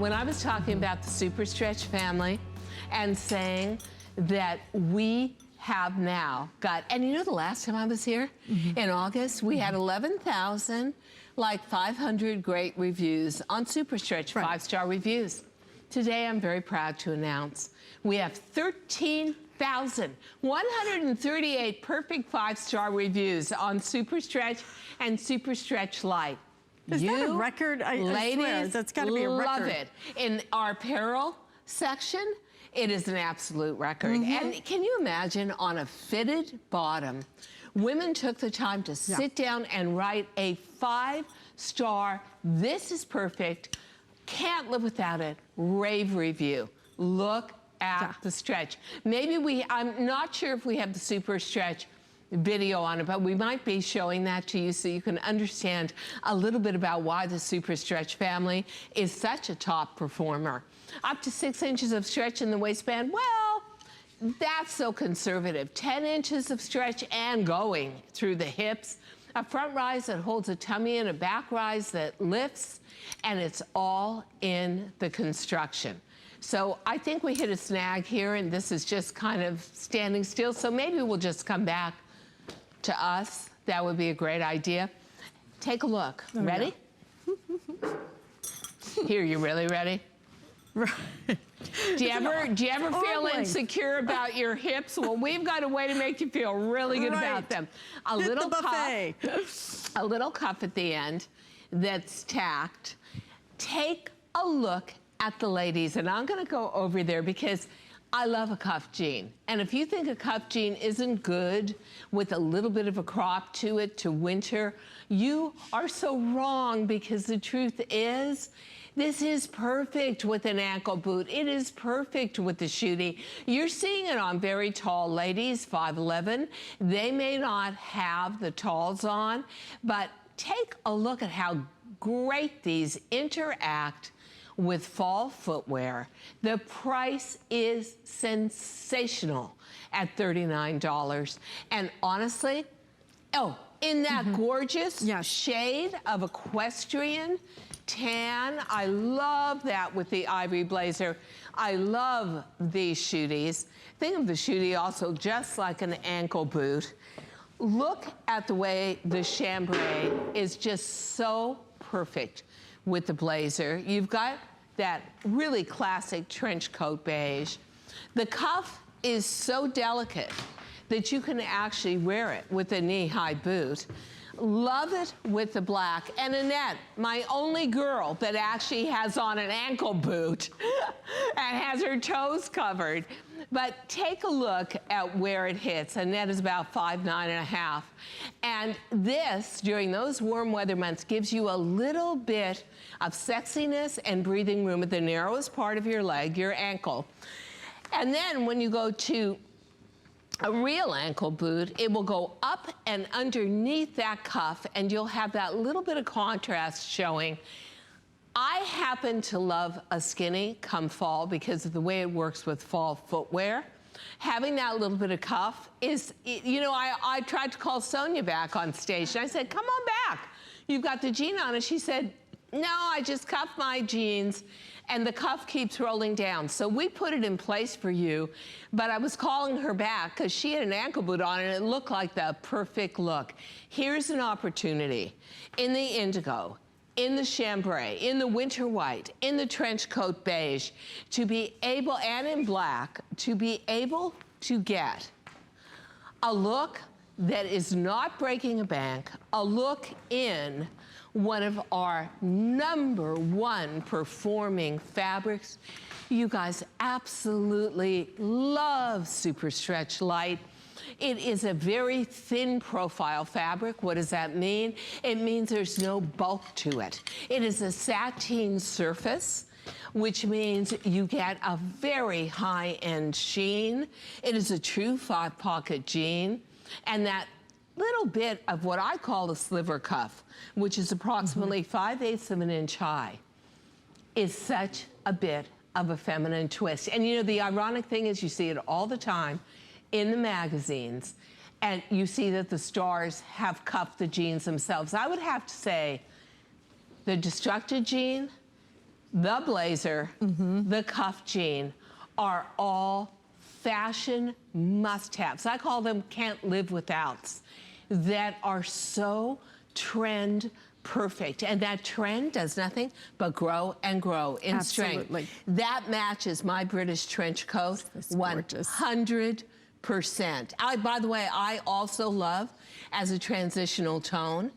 when I was talking about the SuperStretch family and saying that we have now got, and you know the last time I was here in August, we had 11,500 great reviews on SuperStretch, 5-star reviews. Today I'm very proud to announce we have 13,138 perfect 5-star reviews on SuperStretch and SuperStretch Lite. Is that a record? I swear, that's got to be a record. Love it. In our apparel section, it is an absolute record. And can you imagine on a fitted bottom, women took the time to sit down and write a 5-star, this is perfect, can't live without it, rave review. Look at the stretch. Maybe I'm not sure if we have the SuperStretch video on it, but we might be showing that to you so you can understand a little bit about why the SuperStretch family is such a top performer. Up to 6 inches of stretch in the waistband, well, that's so conservative. 10 inches of stretch and going through the hips. A front rise that holds a tummy and a back rise that lifts, and it's all in the construction. So I think we hit a snag here, and this is just kind of standing still, so maybe we'll just come back to us. That would be a great idea. Take a look. Ready? Here, you really ready? Do you ever feel insecure about your hips? Well, we've got a way to make you feel really good about them. A little cuff at the end that's tacked. Take a look at the ladies, and I'm gonna go over there because I love a cuff jean. And if you think a cuff jean isn't good with a little bit of a crop to it to winter, you are so wrong, because the truth is, this is perfect with an ankle boot. It is perfect with the shootie. You're seeing it on very tall ladies, 5'11". They may not have the talls on, but take a look at how great these interact with fall footwear. The price is sensational at $39. And honestly, in that gorgeous shade of equestrian tan, I love that with the ivory blazer. I love these shooties. Think of the shootie also just like an ankle boot. Look at the way the chambray is just so perfect with the blazer. You've got that really classic trench coat beige. The cuff is so delicate that you can actually wear it with a knee-high boot. Love it with the black. And Annette, my only girl that actually has on an ankle boot and has her toes covered. But take a look at where it hits. Annette is about 5'9½". And this, during those warm weather months, gives you a little bit of sexiness and breathing room at the narrowest part of your leg, your ankle. And then when you go to a real ankle boot, it will go up and underneath that cuff, and you'll have that little bit of contrast showing. I happen to love a skinny come fall because of the way it works with fall footwear. Having that little bit of cuff is, you know, I tried to call Sonia back on stage, and I said, come on back. You've got the jean on. And she said, no, I just cuff my jeans, and the cuff keeps rolling down. So we put it in place for you, but I was calling her back because she had an ankle boot on, and it looked like the perfect look. Here's an opportunity in the indigo, in the chambray, in the winter white, in the trench coat beige, to be able, and in black, to be able to get a look that is not breaking a bank, a look in one of our #1 performing fabrics. You guys absolutely love SuperStretch Lite. It is a very thin profile fabric. What does that mean? It means there's no bulk to it. It is a sateen surface, which means you get a very high-end sheen. It is a true 5-pocket jean, and that little bit of what I call a sliver cuff, which is approximately 5/8 of an inch high, is such a bit of a feminine twist. And you know, the ironic thing is you see it all the time in the magazines, and you see that the stars have cuffed the jeans themselves. I would have to say the destructed jean the blazer, the cuff jean are all fashion must-haves. I call them can't live withouts that are so trend perfect. And that trend does nothing but grow and grow in strength. That matches my British trench coat 100%. By the way, I also love, as a transitional tone,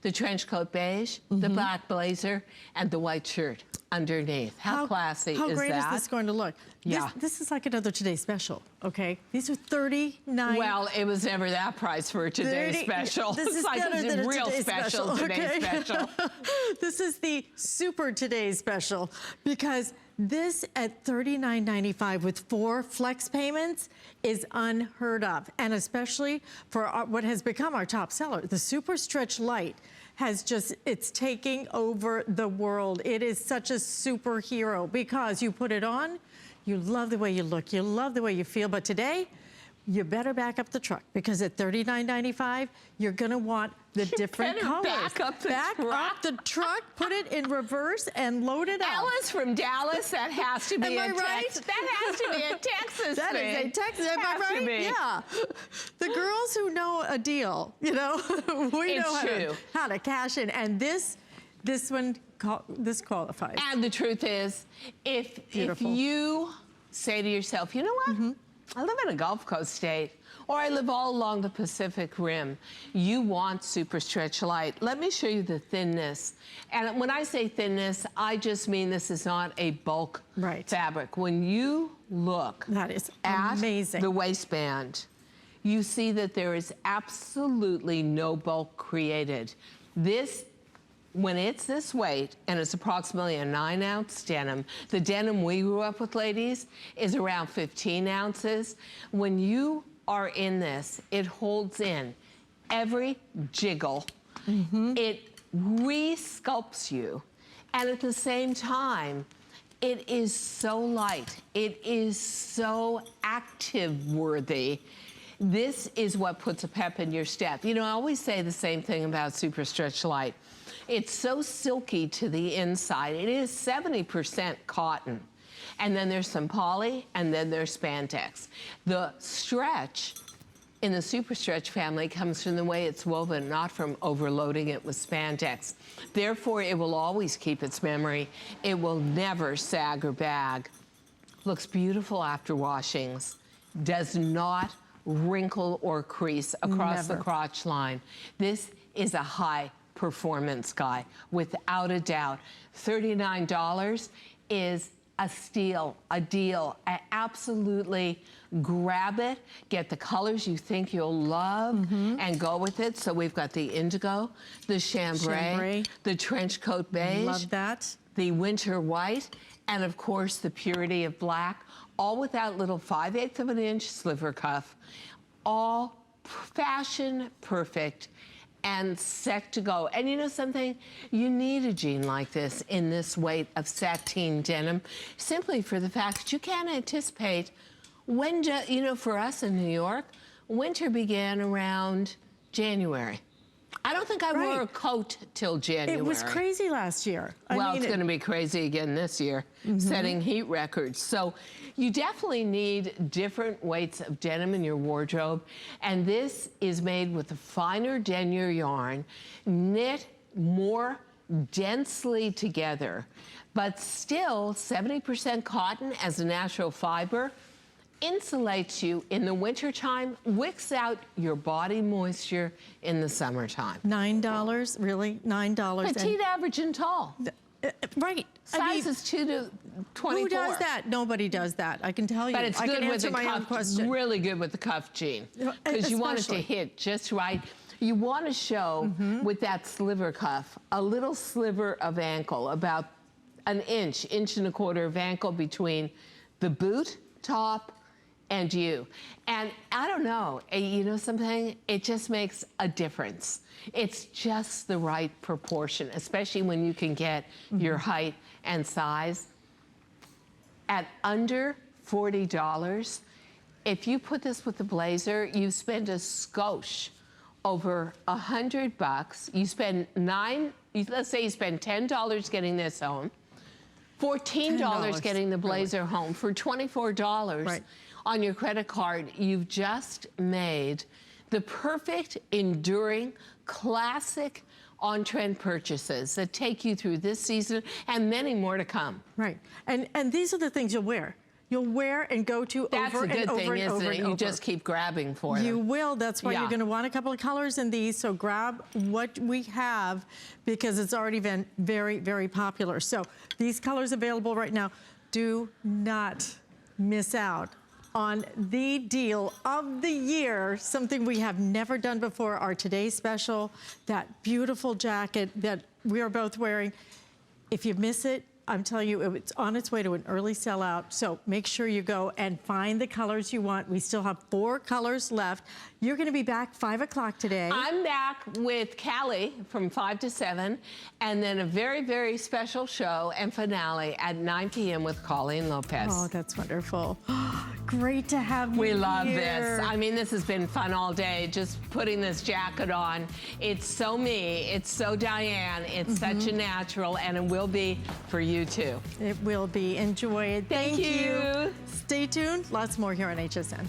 the trench coat beige, the black blazer, and the white shirt underneath. How classy is that? How great is this going to look? Yeah. This is like another Today Special, okay? These are $39. Well, it was never that price for a Today Special. This is it's like better than a real Today special Today Special. This is the Super Today Special, because this at $39.95 with 4 flex payments is unheard of. And especially for what has become our top seller, the SuperStretch Lite has just, it's taking over the world. It is such a superhero because you put it on, you love the way you look, you love the way you feel, but today, you better back up the truck because at $39.95, you're gonna want the different colors. Back up the truck, put it in reverse and load it up. Alice from Dallas, that has to be Am I right? That has to be a Texas That thing. is a Texas, am I right? Yeah. The girls who know a deal, you know, we know how to cash in. And this qualifies. And the truth is, if you say to yourself, you know what? I live in a Gulf Coast state, or I live all along the Pacific Rim. You want SuperStretch Lite. Let me show you the thinness. And when I say thinness, I just mean this is not a bulk fabric. When you look at the waistband, you see that there is absolutely no bulk created. This, when it's this weight, and it's approximately a 9-ounce denim, the denim we grew up with, ladies, is around 15 ounces. When you are in this, it holds in every jiggle. It re-sculpts you. And at the same time, it is so light. It is so active-worthy. This is what puts a pep in your step. You know, I always say the same thing about SuperStretch Lite. It's so silky to the inside. It is 70% cotton. And then there's some poly, and then there's spandex. The stretch in the SuperStretch family comes from the way it's woven, not from overloading it with spandex. Therefore, it will always keep its memory. It will never sag or bag. Looks beautiful after washings. Does not wrinkle or crease across the crotch line. This is a high performance guy, without a doubt. $39 is a steal, a deal. Absolutely grab it, get the colors you think you'll love, and go with it. So we've got the indigo, the chambray, the trench coat beige, love that, the winter white, and of course the purity of black, all without little 5/8 of an inch sliver cuff, all fashion perfect and set to go. And you know something? You need a jean like this in this weight of sateen denim, simply for the fact that you can't anticipate when, you know, for us in New York, winter began around January. I don't think I wore a coat till January. It was crazy last year. Well, it's going to be crazy again this year, setting heat records. So you definitely need different weights of denim in your wardrobe. And this is made with a finer denier yarn, knit more densely together, but still 70% cotton as a natural fiber. Insulates you in the wintertime, wicks out your body moisture in the summertime. $9, really? $9. Petite, average, and tall. Right. Sizes 2 to 24. Who does that? Nobody does that, I can tell you. But it's good with the cuff, really good with the cuff jean. Because you want it to hit just right. You want to show, with that sliver cuff, a little sliver of ankle, about an inch, inch and a quarter of ankle between the boot top and you. And I don't know, you know something? It just makes a difference. It's just the right proportion, especially when you can get your height and size. At under $40, if you put this with the blazer, you spend a skosh over $100. You spend let's say you spend $10 getting this home, $14 getting the blazer home. For $24 on your credit card, you've just made the perfect, enduring, classic on-trend purchases that take you through this season and many more to come. Right. And these are the things you'll wear. You'll wear and go to That's over a good and over thing, and isn't over it? and You over. just keep grabbing for them. You will. That's why you're going to want a couple of colors in these. So grab what we have because it's already been very, very popular. So these colors available right now. Do not miss out on the deal of the year, something we have never done before, our today's special, that beautiful jacket that we are both wearing. If you miss it, I'm telling you, it's on its way to an early sellout, so make sure you go and find the colors you want. We still have 4 colors left. You're going to be back 5 o'clock today. I'm back with Callie from 5 to 7, and then a very, very special show and finale at 9 p.m. with Colleen Lopez. Oh, that's wonderful. Great to have you We love here. this. I mean, this has been fun all day, just putting this jacket on. It's so me, it's so Diane, it's such a natural, and it will be for you too. It will be. Enjoy it. Thank you. Stay tuned. Lots more here on HSN.